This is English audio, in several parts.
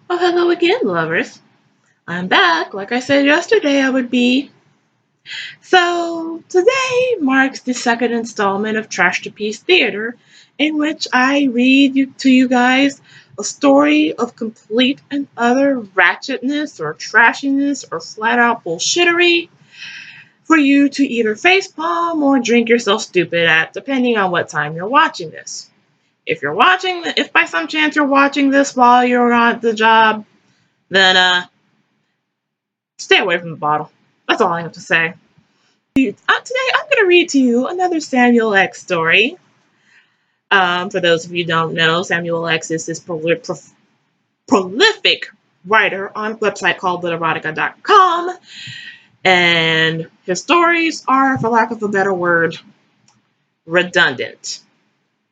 Oh, hello again, lovers. I'm back. Like I said yesterday, I would be. So, today marks the second installment of Trashterpiece Theater, in which I read to you guys a story of complete and utter ratchetness or trashiness or flat out bullshittery for you to either facepalm or drink yourself stupid at, depending on what time you're watching this. If by some chance you're watching this while you're on the job, then stay away from the bottle. That's all I have to say. Today, I'm going to read to you another Samuel X story. For those of you who don't know, Samuel X is this prolific writer on a website called literotica.com, and his stories are, for lack of a better word, redundant.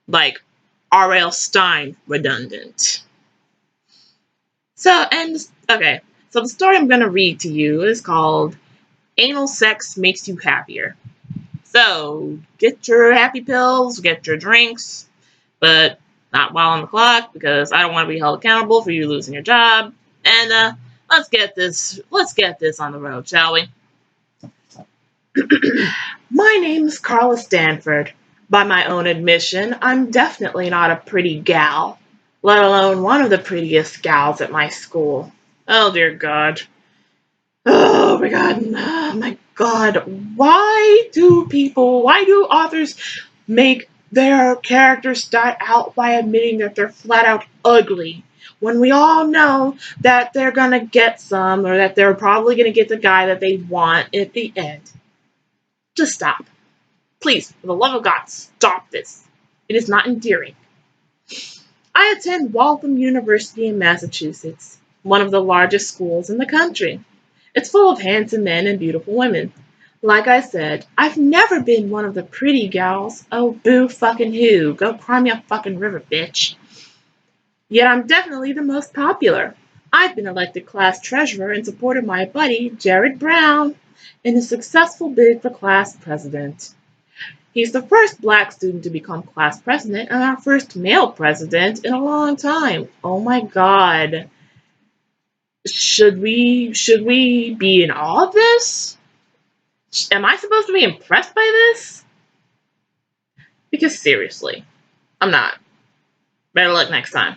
Like R.L. Stine redundant. So the story I'm going to read to you is called Anal Sex Makes You Happier. So get your happy pills, get your drinks, but not while on the clock because I don't want to be held accountable for you losing your job. And let's get this on the road, shall we? My name is Carla Stanford. By my own admission, I'm definitely not a pretty gal, let alone one of the prettiest gals at my school. Oh dear God. Oh my God. Oh my God. Why do authors make their characters start out by admitting that they're flat out ugly when we all know that they're gonna get some or that they're probably gonna get the guy that they want at the end? Just stop. Please, for the love of God, stop this. It is not endearing. I attend Waltham University in Massachusetts, one of the largest schools in the country. It's full of handsome men and beautiful women. Like I said, I've never been one of the pretty gals. Oh, boo fucking who. Go cry me a fucking river, bitch. Yet I'm definitely the most popular. I've been elected class treasurer and supported my buddy, Jared Brown, in a successful bid for class president. He's the first black student to become class president and our first male president in a long time. Oh my God. Should we be in awe of this? Am I supposed to be impressed by this? Because seriously, I'm not. Better luck next time.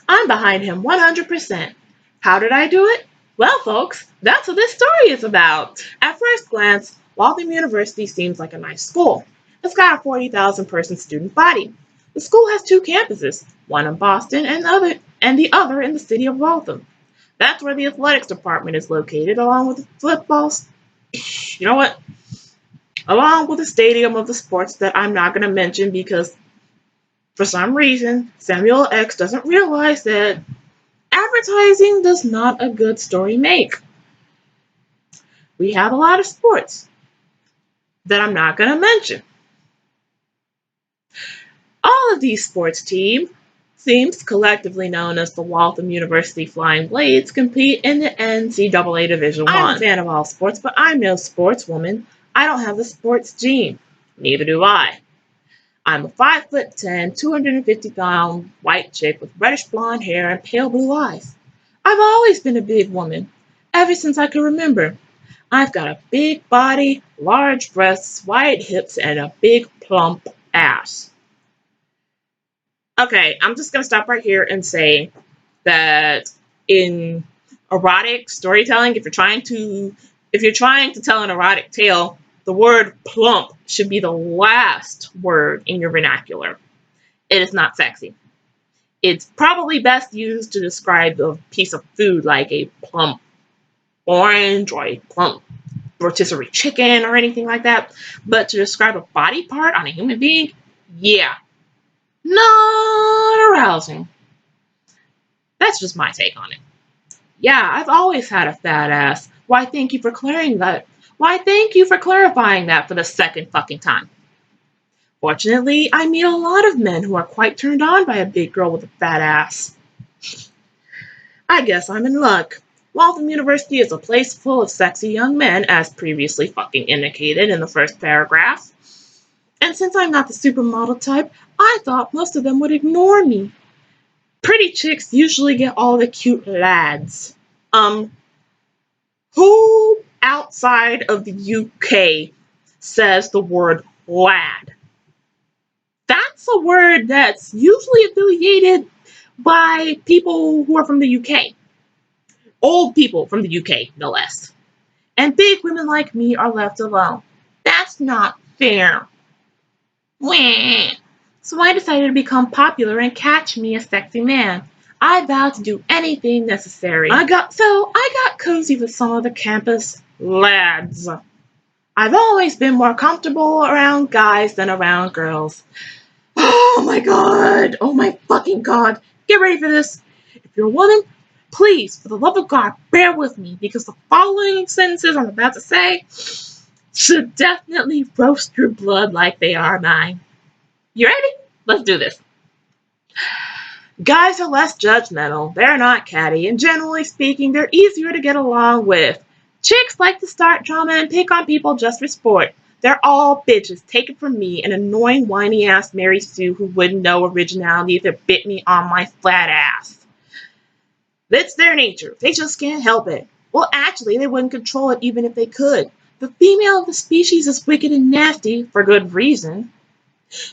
I'm behind him 100%. How did I do it? Well, folks, that's what this story is about. At first glance, Waltham University seems like a nice school. It's got a 40,000 person student body. The school has two campuses, one in Boston and the other in the city of Waltham. That's where the athletics department is located, along with the football. You know what? Along with the stadium of the sports that I'm not going to mention because for some reason Samuel X doesn't realize that advertising does not a good story make. We have a lot of sports that I'm not going to mention. All of these sports teams, collectively known as the Waltham University Flying Blades, compete in the NCAA Division I. I'm a fan of all sports, but I'm no sportswoman. I don't have the sports gene. Neither do I. I'm a 5'10", 250-pound white chick with reddish blonde hair and pale blue eyes. I've always been a big woman, ever since I can remember. I've got a big body, large breasts, wide hips, and a big plump ass. Okay, I'm just gonna stop right here and say that in erotic storytelling, if you're trying to tell an erotic tale, the word plump should be the last word in your vernacular. It is not sexy. It's probably best used to describe a piece of food like a plump orange or a plump rotisserie chicken or anything like that. But to describe a body part on a human being, yeah, not arousing. That's just my take on it. Yeah, I've always had a fat ass. Why, thank you for clarifying that. Why, thank you for clarifying that for the second fucking time. Fortunately, I meet a lot of men who are quite turned on by a big girl with a fat ass. I guess I'm in luck. Waltham University is a place full of sexy young men, as previously fucking indicated in the first paragraph. And since I'm not the supermodel type, I thought most of them would ignore me. Pretty chicks usually get all the cute lads. Who outside of the UK says the word lad? That's a word that's usually affiliated by people who are from the UK. Old people from the UK, no less. And big women like me are left alone. That's not fair. Wah. So I decided to become popular and catch me a sexy man. I vowed to do anything necessary. I got cozy with some of the campus lads. I've always been more comfortable around guys than around girls. Oh my god! Oh my fucking god! Get ready for this. If you're a woman, please, for the love of God, bear with me because the following sentences I'm about to say should definitely roast your blood like they are mine. You ready? Let's do this. Guys are less judgmental, they're not catty, and generally speaking, they're easier to get along with. Chicks like to start drama and pick on people just for sport. They're all bitches, take it from me, an annoying whiny ass Mary Sue who wouldn't know originality if it bit me on my flat ass. That's their nature, they just can't help it. Well, actually, they wouldn't control it even if they could. The female of the species is wicked and nasty, for good reason.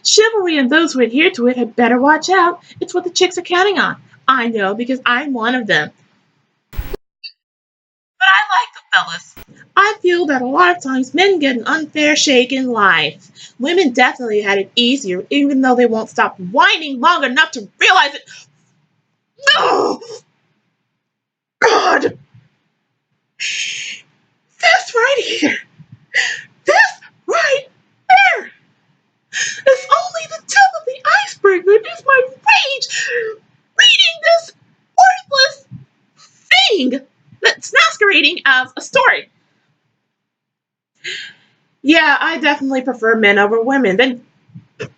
Chivalry and those who adhere to it had better watch out. It's what the chicks are counting on. I know because I'm one of them. But I like the fellas. I feel that a lot of times men get an unfair shake in life. Women definitely had it easier, even though they won't stop whining long enough to realize it. Oh, God! This right here! This right there! It's only the tip of the iceberg that is my rage reading this worthless thing that's masquerading as a story. Yeah, I definitely prefer men over women. Then, in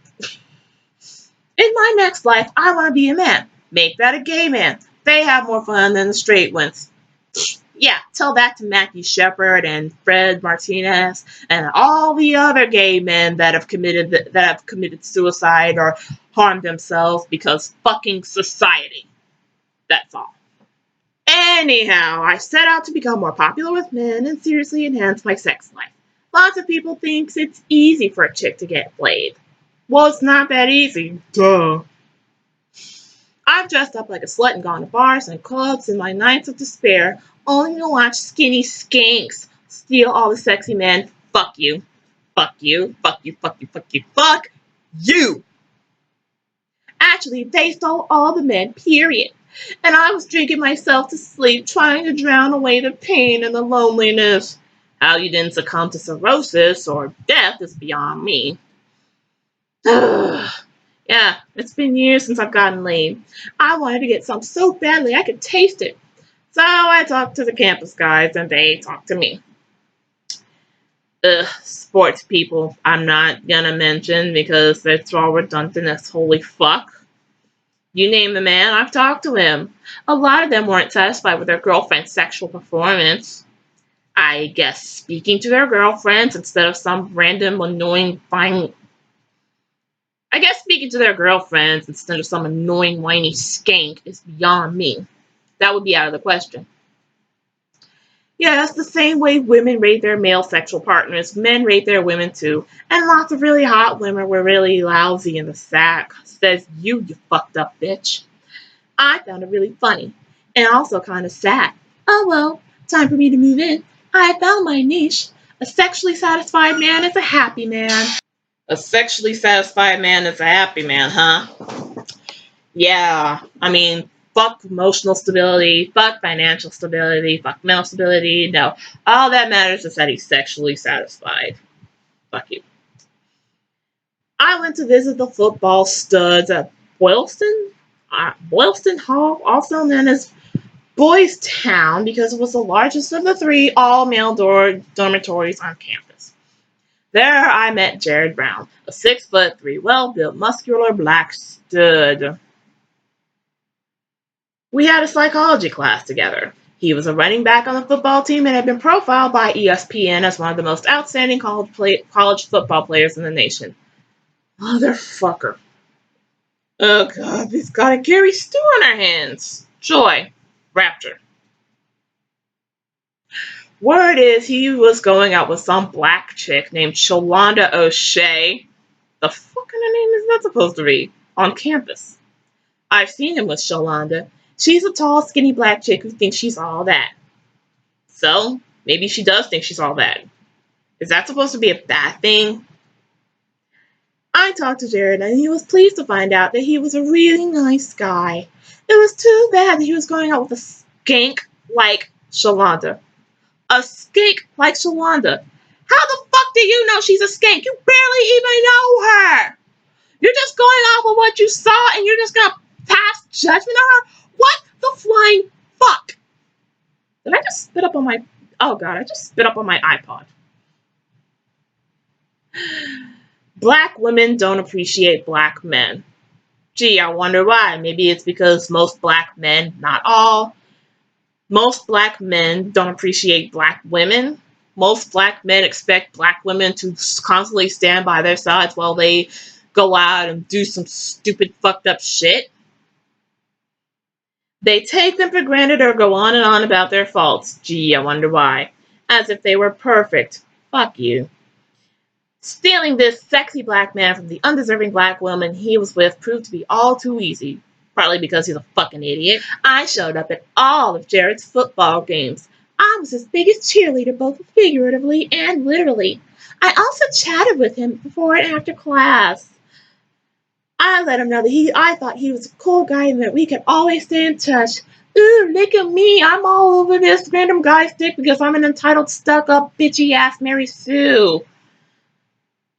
my next life, I want to be a man. Make that a gay man. They have more fun than the straight ones. Yeah, tell that to Matthew Shepard and Fred Martinez and all the other gay men that have committed suicide or harmed themselves because fucking society. That's all. Anyhow, I set out to become more popular with men and seriously enhance my sex life. Lots of people think it's easy for a chick to get played. Well, it's not that easy. Duh. I've dressed up like a slut and gone to bars and clubs in my nights of despair, only to watch skinny skanks steal all the sexy men. Fuck you. Fuck you. Fuck you. Fuck you. Fuck you. Fuck you. Actually, they stole all the men, period. And I was drinking myself to sleep, trying to drown away the pain and the loneliness. How you didn't succumb to cirrhosis or death is beyond me. Yeah, it's been years since I've gotten laid. I wanted to get some so badly I could taste it. So I talked to the campus guys and they talked to me. Sports people I'm not gonna mention because that's all redundant. Holy fuck. You name the man, I've talked to him. A lot of them weren't satisfied with their girlfriend's sexual performance. I guess speaking to their girlfriends instead of some random annoying fine. I guess speaking to their girlfriends instead of some annoying whiny skank is beyond me. That would be out of the question. Yeah, it's the same way women rate their male sexual partners, men rate their women too. And lots of really hot women were really lousy in the sack. Says you fucked up bitch. I found it really funny and also kind of sad. Oh well, time for me to move in. I found my niche. A sexually satisfied man is a happy man. A sexually satisfied man is a happy man, huh? Yeah, I mean, fuck emotional stability, fuck financial stability, fuck mental stability. No, all that matters is that he's sexually satisfied. Fuck you. I went to visit the football studs at Boylston Hall, also known as Boys Town, because it was the largest of the three all-male dormitories on campus. There I met Jared Brown, a 6'3", well-built, muscular black stud. We had a psychology class together. He was a running back on the football team and had been profiled by ESPN as one of the most outstanding college football players in the nation. Motherfucker. Oh god, we've gotta carry stew on our hands. Joy. Raptor. Word is he was going out with some black chick named Shalonda O'Shea. The fuck kind of name is that supposed to be? On campus. I've seen him with Shalonda. She's a tall, skinny black chick who thinks she's all that. So, maybe she does think she's all that. Is that supposed to be a bad thing? I talked to Jared and he was pleased to find out that he was a really nice guy. It was too bad that he was going out with a skank like Shalonda. A skank like Shalonda. How the fuck do you know she's a skank? You barely even know her. You're just going off of what you saw and you're just gonna pass judgment on her? What the flying fuck? Did I just spit up on my... Oh god, I just spit up on my iPod. Black women don't appreciate black men. Gee, I wonder why. Maybe it's because most black men, not all, most black men don't appreciate black women. Most black men expect black women to constantly stand by their sides while they go out and do some stupid fucked up shit. They take them for granted or go on and on about their faults. Gee, I wonder why. As if they were perfect. Fuck you. Stealing this sexy black man from the undeserving black woman he was with proved to be all too easy. Partly because he's a fucking idiot. I showed up at all of Jared's football games. I was his biggest cheerleader both figuratively and literally. I also chatted with him before and after class. I let him know that I thought he was a cool guy and that we could always stay in touch. Ooh, look at me. I'm all over this random guy's dick because I'm an entitled, stuck-up, bitchy-ass Mary Sue.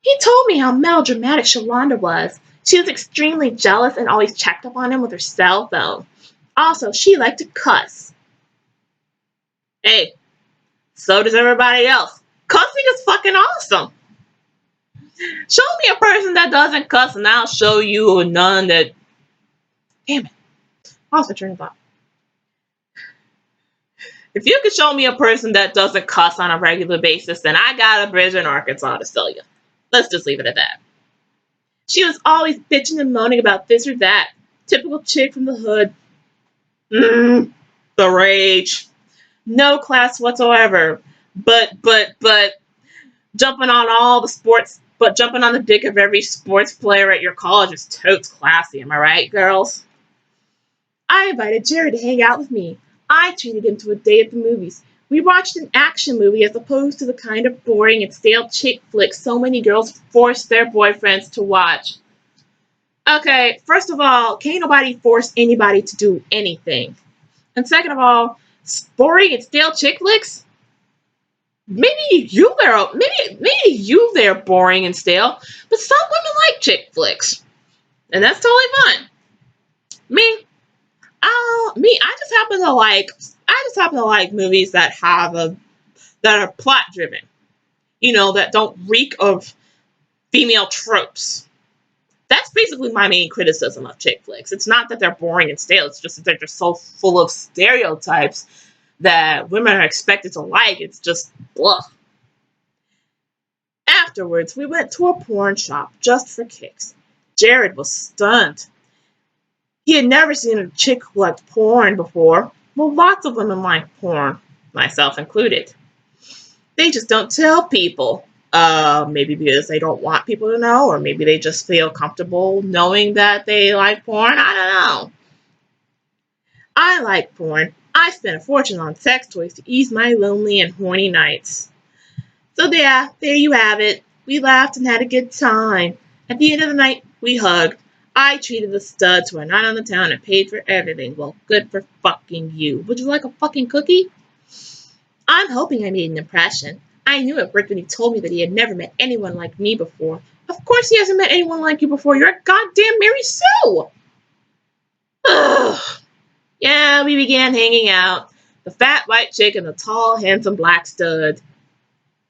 He told me how melodramatic Shalonda was. She was extremely jealous and always checked up on him with her cell phone. Also, she liked to cuss. Hey, so does everybody else. Cussing is fucking awesome. Show me a person that doesn't cuss and I'll show you a nun that... Damn it. I lost my train of thought. If you could show me a person that doesn't cuss on a regular basis, then I got a bridge in Arkansas to sell you. Let's just leave it at that. She was always bitching and moaning about this or that. Typical chick from the hood. The rage. No class whatsoever. But jumping on all the sports, but jumping on the dick of every sports player at your college is totes classy, am I right, girls? I invited Jared to hang out with me. I treated him to a day at the movies. We watched an action movie as opposed to the kind of boring and stale chick flicks so many girls force their boyfriends to watch. Okay, first of all, can't nobody force anybody to do anything. And second of all, boring and stale chick flicks? Maybe you they're boring and stale, but some women like chick flicks. And that's totally fine. I just happen to like movies that are plot driven. You know, that don't reek of female tropes. That's basically my main criticism of chick flicks. It's not that they're boring and stale, it's just that they're just so full of stereotypes that women are expected to like. It's just blah. Afterwards, we went to a porn shop just for kicks. Jared was stunned. He had never seen a chick who liked porn before. Well, lots of women like porn, myself included. They just don't tell people. Maybe because they don't want people to know, or maybe they just feel comfortable knowing that they like porn. I don't know. I like porn. I spent a fortune on sex toys to ease my lonely and horny nights. So yeah, there you have it. We laughed and had a good time. At the end of the night, we hugged. I treated the studs who are not on the town and paid for everything. Well, good for fucking you. Would you like a fucking cookie? I'm hoping I made an impression. I knew it worked when he told me that he had never met anyone like me before. Of course he hasn't met anyone like you before. You're a goddamn Mary Sue! Ugh. Yeah, we began hanging out. The fat white chick and the tall, handsome black stud.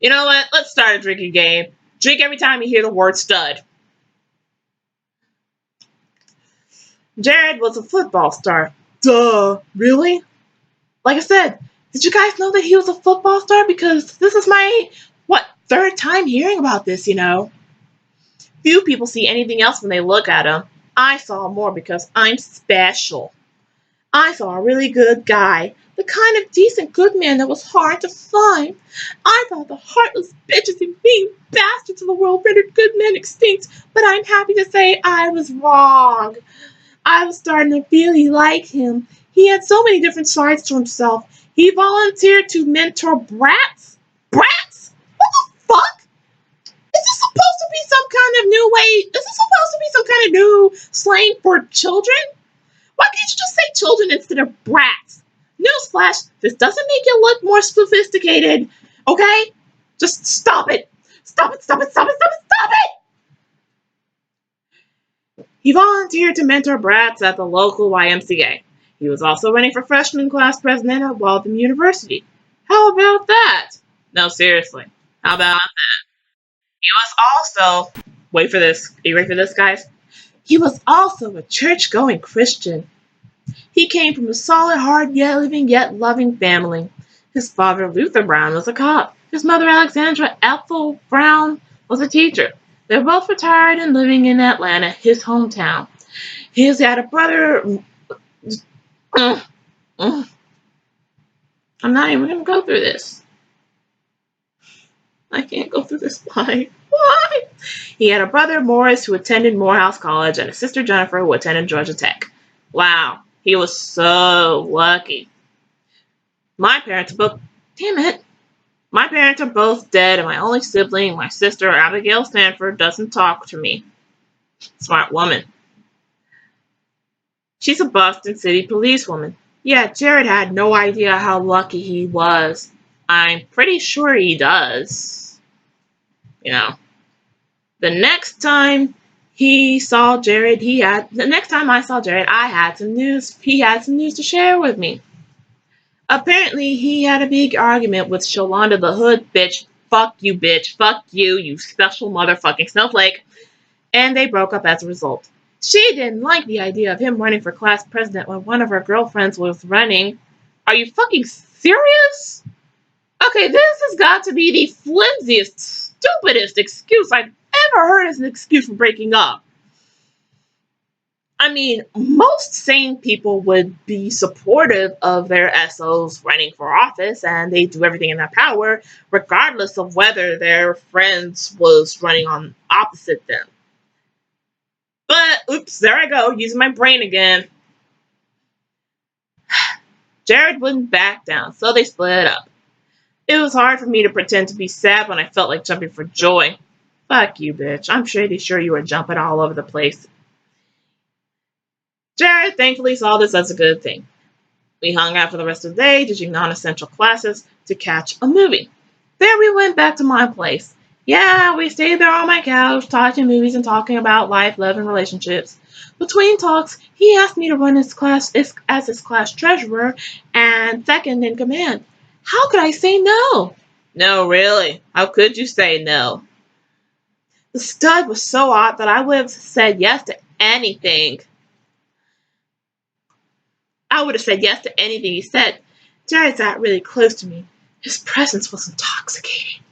You know what? Let's start a drinking game. Drink every time you hear the word stud. Jared was a football star. Duh. Really? Like I said, did you guys know that he was a football star? Because this is my, third time hearing about this, you know. Few people see anything else when they look at him. I saw more because I'm special. I saw a really good guy, the kind of decent good man that was hard to find. I thought the heartless bitches and mean bastards of the world rendered good men extinct, but I'm happy to say I was wrong. I was starting to really like him. He had so many different sides to himself. He volunteered to mentor brats. Brats? What the fuck? Is this supposed to be some kind of new way? Is this supposed to be some kind of new slang for children? Why can't you just say children instead of brats? Newsflash, this doesn't make you look more sophisticated, okay? Just stop it. Stop it, stop it, stop it, stop it, stop it! He volunteered to mentor brats at the local YMCA. He was also running for freshman class president at Waltham University. How about that? No, seriously. How about he was also, wait for this, are you ready for this, guys? He was also a church-going Christian. He came from a solid, hard, yet living, yet loving family. His father, Luther Brown, was a cop. His mother, Alexandra Ethel Brown, was a teacher. They were both retired and living in Atlanta, his hometown. He had a brother. I'm not even going to go through this. I can't go through this. Why? Why? He had a brother, Morris, who attended Morehouse College, and a sister, Jennifer, who attended Georgia Tech. Wow. He was so lucky. My parents are both, damn it. My parents are both dead, and my only sibling, my sister, Abigail Stanford, doesn't talk to me. Smart woman. She's a Boston City policewoman. Yeah, Jared had no idea how lucky he was. I'm pretty sure he does. You know. The next time I saw Jared, I had some news. He had some news to share with me. Apparently, he had a big argument with Shalonda the Hood bitch. Fuck you, bitch. Fuck you, you special motherfucking snowflake. And they broke up as a result. She didn't like the idea of him running for class president when one of her girlfriends was running. Are you fucking serious? Okay, this has got to be the flimsiest, stupidest excuse I've ever heard as an excuse for breaking up. I mean, most sane people would be supportive of their SOs running for office, and they do everything in their power, regardless of whether their friends was running on opposite them. But, oops, there I go, using my brain again. Jared wouldn't back down, so they split up. It was hard for me to pretend to be sad when I felt like jumping for joy. Fuck you, bitch. I'm pretty sure you were jumping all over the place. Jared thankfully saw this as a good thing. We hung out for the rest of the day, teaching non-essential classes to catch a movie. Then we went back to my place. Yeah, we stayed there on my couch, watching movies and talking about life, love, and relationships. Between talks, he asked me to run his class as his class treasurer and second in command. How could I say no? No, really. How could you say no? The stud was so odd that I would have said yes to anything. I would have said yes to anything he said. Jared sat really close to me. His presence was intoxicating.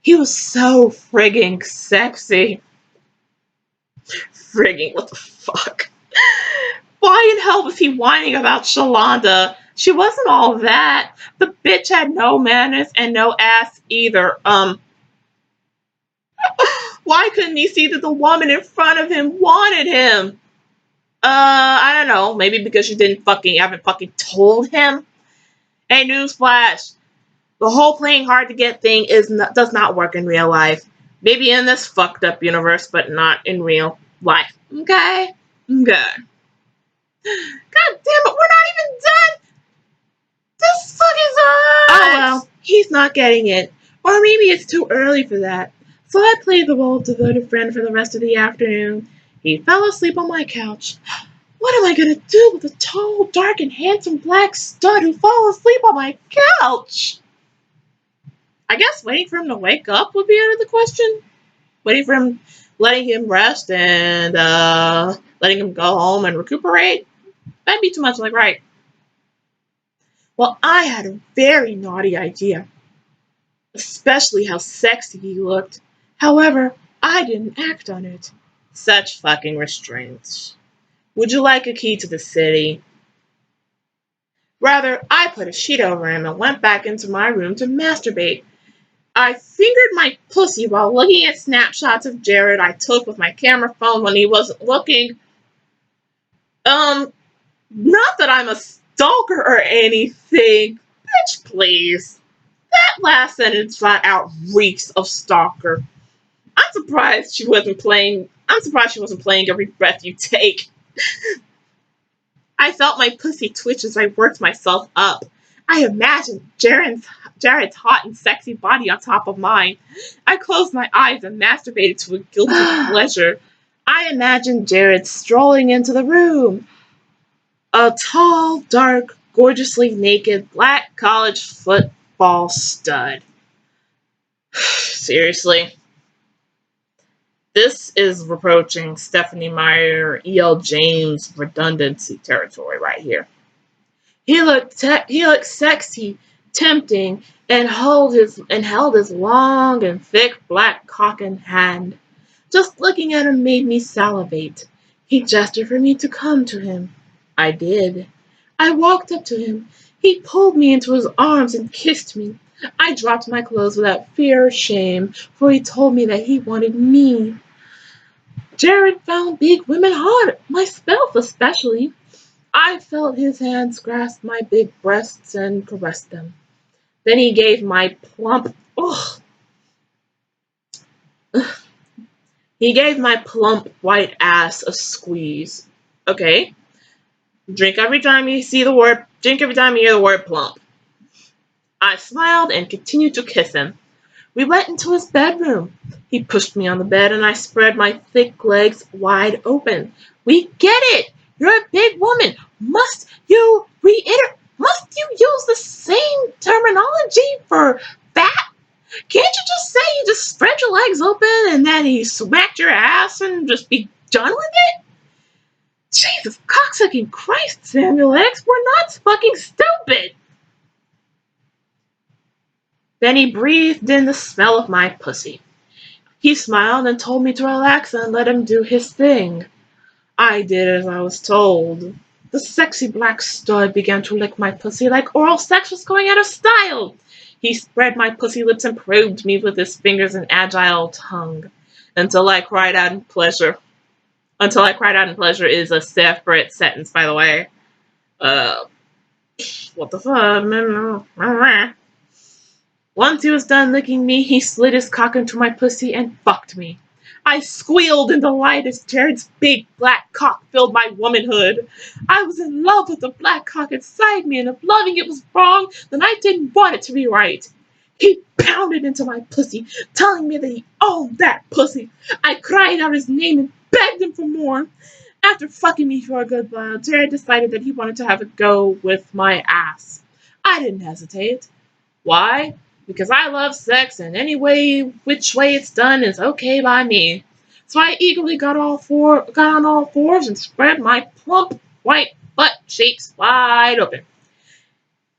He was so frigging sexy. Frigging, what the fuck? Why in hell was he whining about Shalonda? She wasn't all that. The bitch had no manners and no ass either. Why couldn't he see that the woman in front of him wanted him? I don't know. Maybe because you haven't fucking told him. Hey, newsflash. The whole playing hard to get thing does not work in real life. Maybe in this fucked up universe, but not in real life. Okay? Okay. God damn it, we're not even done! This fucking sucks! Oh well, he's not getting it. Or maybe it's too early for that. So I played the role of devoted friend for the rest of the afternoon. He fell asleep on my couch. What am I gonna do with a tall, dark, and handsome black stud who fell asleep on my couch? I guess waiting for him to wake up would be out of the question. Letting him rest and letting him go home and recuperate. That'd be too much like right. Well, I had a very naughty idea, especially how sexy he looked. However, I didn't act on it. Such fucking restraints. Would you like a key to the city? Rather, I put a sheet over him and went back into my room to masturbate. I fingered my pussy while looking at snapshots of Jared I took with my camera phone when he wasn't looking. Not that I'm a stalker or anything. Bitch, please. That last sentence flat out reeks of stalker. I'm surprised she wasn't playing Every Breath You Take. I felt my pussy twitch as I worked myself up. I imagined Jared's hot and sexy body on top of mine. I closed my eyes and masturbated to a guilty pleasure. I imagined Jared strolling into the room. A tall, dark, gorgeously naked black college football stud. Seriously. This is approaching Stephanie Meyer, E.L. James redundancy territory right here. He looked sexy, tempting, and held his long and thick black cock in hand. Just looking at him made me salivate. He gestured for me to come to him. I did. I walked up to him. He pulled me into his arms and kissed me. I dropped my clothes without fear or shame, for he told me that he wanted me. Jared found big women hot, myself especially. I felt his hands grasp my big breasts and caressed them. Then he gave my plump he gave my plump white ass a squeeze. Okay. Drink every time you hear the word plump. I smiled and continued to kiss him. We went into his bedroom. He pushed me on the bed and I spread my thick legs wide open. We get it! You're a big woman. Must you use the same terminology for fat? Can't you just say you just spread your legs open and then he smacked your ass and just be done with it? Jesus cocksucking Christ, Samuel X, we're not fucking stupid. Then he breathed in the smell of my pussy. He smiled and told me to relax and let him do his thing. I did as I was told. The sexy black stud began to lick my pussy like oral sex was going out of style. He spread my pussy lips and probed me with his fingers and agile tongue until I cried out in pleasure. Until I cried out in pleasure is a separate sentence, by the way. What the fuck? Once he was done licking me, he slid his cock into my pussy and fucked me. I squealed in delight as Jared's big black cock filled my womanhood. I was in love with the black cock inside me, and if loving it was wrong, then I didn't want it to be right. He pounded into my pussy, telling me that he owned that pussy. I cried out his name and begged him for more. After fucking me for a good while, Jared decided that he wanted to have a go with my ass. I didn't hesitate. Why? Because I love sex and which way it's done is okay by me. So I eagerly got on all fours and spread my plump white butt cheeks wide open.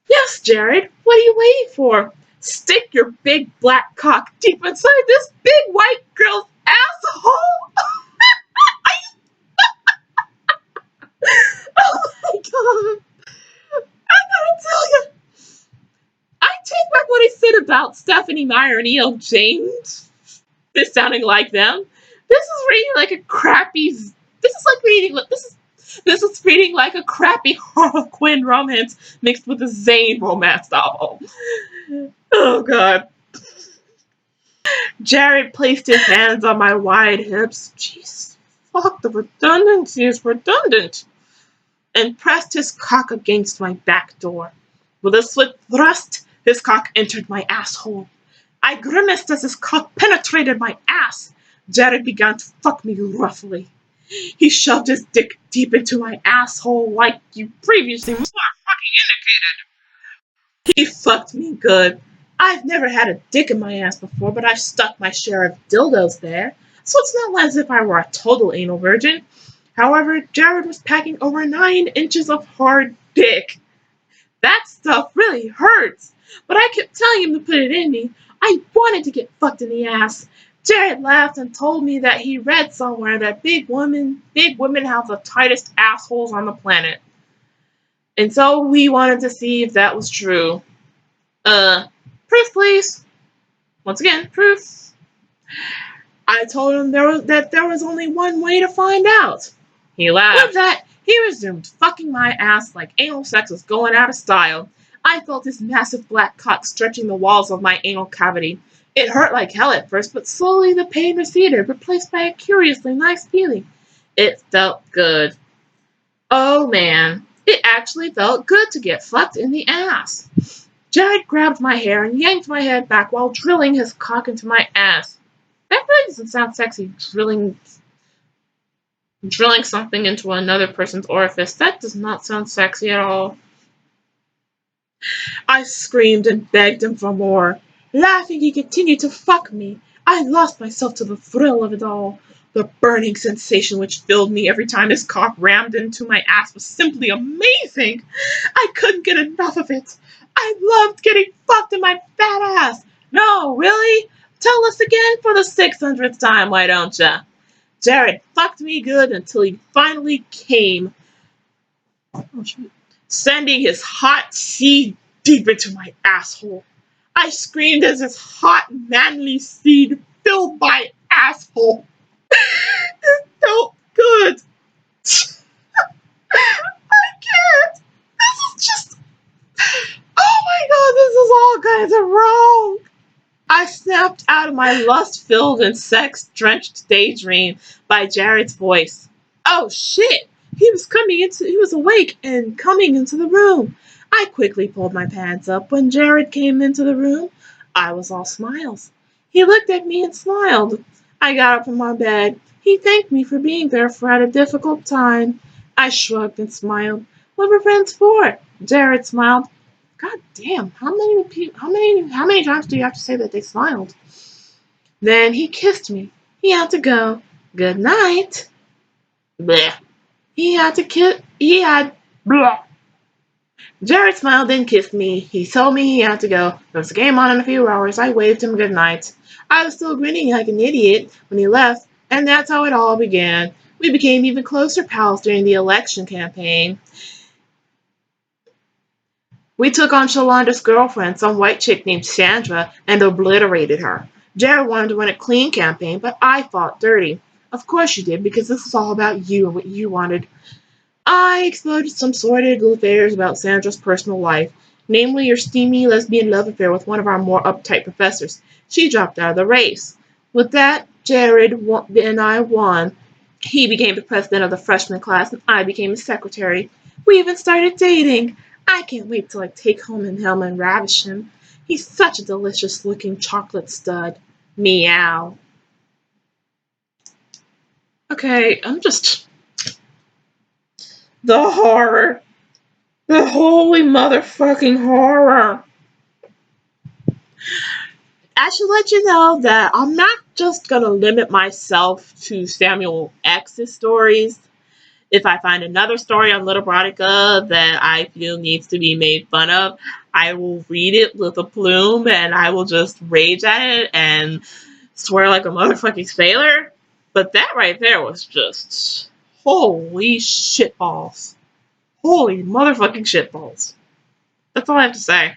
Yes, Jared, what are you waiting for? Stick your big black cock deep inside this big white girl's asshole. Oh my god. I gotta tell you, I take back what I said about Stephanie Meyer and E.L. James. This sounding like them. This is reading like a crappy. This is reading like a crappy Harlequin romance mixed with a Zane romance novel. Oh god. Jared placed his hands on my wide hips. Jeez, fuck, the redundancy is redundant. And pressed his cock against my back door. With a swift thrust, his cock entered my asshole. I grimaced as his cock penetrated my ass. Jared began to fuck me roughly. He shoved his dick deep into my asshole like you previously more fucking indicated. He fucked me good. I've never had a dick in my ass before, but I've stuck my share of dildos there, so it's not as if I were a total anal virgin. However, Jared was packing over 9 inches of hard dick. That stuff really hurts, but I kept telling him to put it in me. I wanted to get fucked in the ass. Jared laughed and told me that he read somewhere that big women have the tightest assholes on the planet. And so we wanted to see if that was true. Proof, please. Once again, proof. I told him that there was only one way to find out. He laughed. With that, he resumed fucking my ass like anal sex was going out of style. I felt his massive black cock stretching the walls of my anal cavity. It hurt like hell at first, but slowly the pain receded, replaced by a curiously nice feeling. It felt good. Oh man, it actually felt good to get fucked in the ass. Jared grabbed my hair and yanked my head back while drilling his cock into my ass. That really doesn't sound sexy, drilling something into another person's orifice. That does not sound sexy at all. I screamed and begged him for more. Laughing, he continued to fuck me. I lost myself to the thrill of it all. The burning sensation which filled me every time his cock rammed into my ass was simply amazing. I couldn't get enough of it. I loved getting fucked in my fat ass. No, really? Tell us again for the 600th time, why don't ya? Jared fucked me good until he finally came, sending his hot seed deep into my asshole. I screamed as his hot, manly seed filled my asshole. It felt good. I can't. This is just. Oh my god, this is all kinds of wrong. I snapped out of my lust-filled and sex-drenched daydream by Jared's voice. Oh shit! He was awake and coming into the room. I quickly pulled my pants up. When Jared came into the room, I was all smiles. He looked at me and smiled. I got up from my bed. He thanked me for being there at a difficult time. I shrugged and smiled. What were friends for? Jared smiled. God damn, how many times do you have to say that they smiled? Then he kissed me. He had to go. Good night. Bleh. Blah. Jared smiled and kissed me. He told me he had to go. There was a game on in a few hours. I waved him good night. I was still grinning like an idiot when he left, and that's how it all began. We became even closer pals during the election campaign. We took on Shalanda's girlfriend, some white chick named Sandra, and obliterated her. Jared wanted to run a clean campaign, but I fought dirty. Of course you did, because this is all about you and what you wanted. I exploded some sordid affairs about Sandra's personal life, namely your steamy lesbian love affair with one of our more uptight professors. She dropped out of the race. With that, Jared and I won. He became the president of the freshman class, and I became his secretary. We even started dating. I can't wait till I take home him and ravish him. He's such a delicious-looking chocolate stud. Meow. Okay, the horror. The holy motherfucking horror. I should let you know that I'm not just gonna limit myself to Samuel X's stories. If I find another story on Little Veronica that I feel needs to be made fun of, I will read it with a plume and I will just rage at it and swear like a motherfucking sailor. But that right there was just holy shitballs. Holy motherfucking shitballs. That's all I have to say.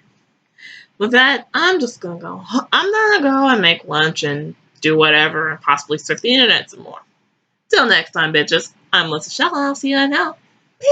With that, I'm just gonna go. I'm gonna go and make lunch and do whatever and possibly surf the internet some more. Till next time, bitches. I'm LissaChelle. I'll see you now. Peace.